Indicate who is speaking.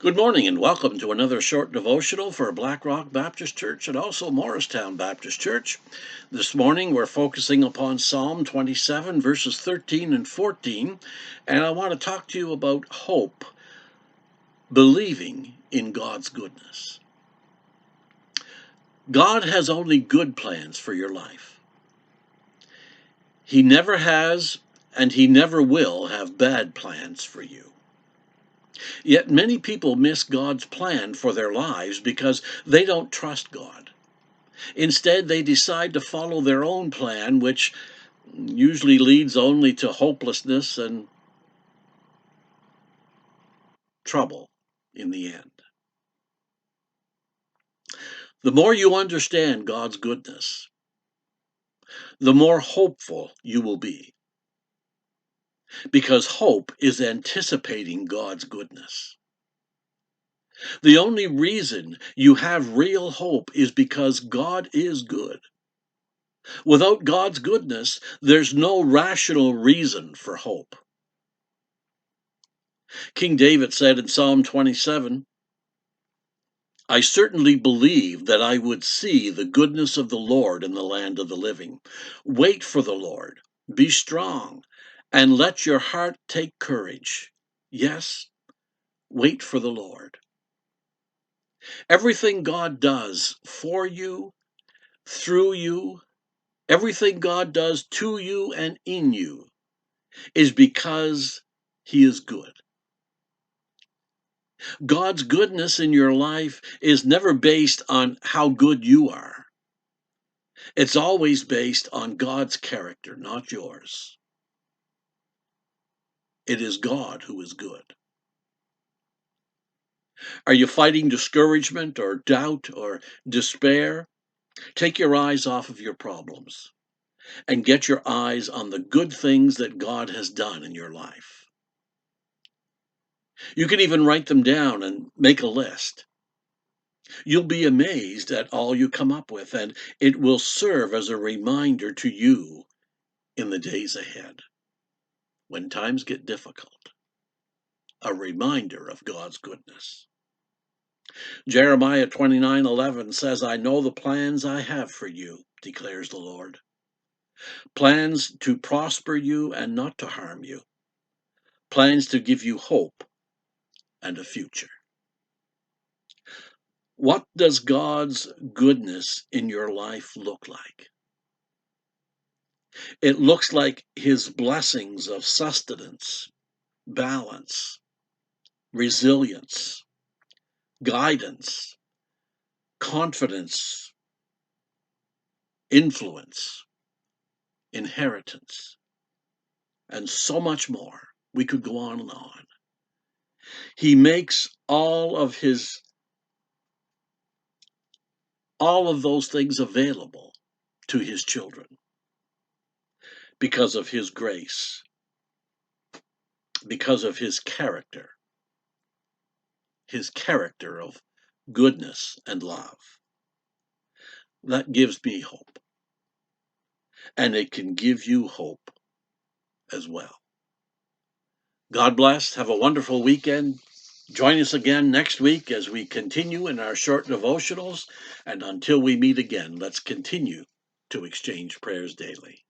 Speaker 1: Good morning and welcome to another short devotional for Black Rock Baptist Church and also Morristown Baptist Church. This morning we're focusing upon Psalm 27 verses 13 and 14, and I want to talk to you about hope, believing in God's goodness. God has only good plans for your life. He never has and he never will have bad plans for you. Yet many people miss God's plan for their lives because they don't trust God. Instead, they decide to follow their own plan, which usually leads only to hopelessness and trouble in the end. The more you understand God's goodness, the more hopeful you will be, because hope is anticipating God's goodness. The only reason you have real hope is because God is good. Without God's goodness, there's no rational reason for hope. King David said in Psalm 27, I certainly believed that I would see the goodness of the Lord in the land of the living. Wait for the Lord, be strong, and let your heart take courage. Yes, wait for the Lord. Everything God does for you, through you, everything God does to you and in you is because He is good. God's goodness in your life is never based on how good you are. It's always based on God's character, not yours. It is God who is good. Are you fighting discouragement or doubt or despair? Take your eyes off of your problems and get your eyes on the good things that God has done in your life. You can even write them down and make a list. You'll be amazed at all you come up with, and it will serve as a reminder to you in the days ahead when times get difficult. A reminder of God's goodness. Jeremiah 29:11 says, I know the plans I have for you, declares the Lord. Plans to prosper you and not to harm you. Plans to give you hope and a future. What does God's goodness in your life look like? It looks like His blessings of sustenance, balance, resilience, guidance, confidence, influence, inheritance, and so much more. We could go on and on. He makes all of those things available to His children because of His grace, because of His character of goodness and love. That gives me hope, and it can give you hope as well. God bless. Have a wonderful weekend. Join us again next week as we continue in our short devotionals. And until we meet again, let's continue to exchange prayers daily.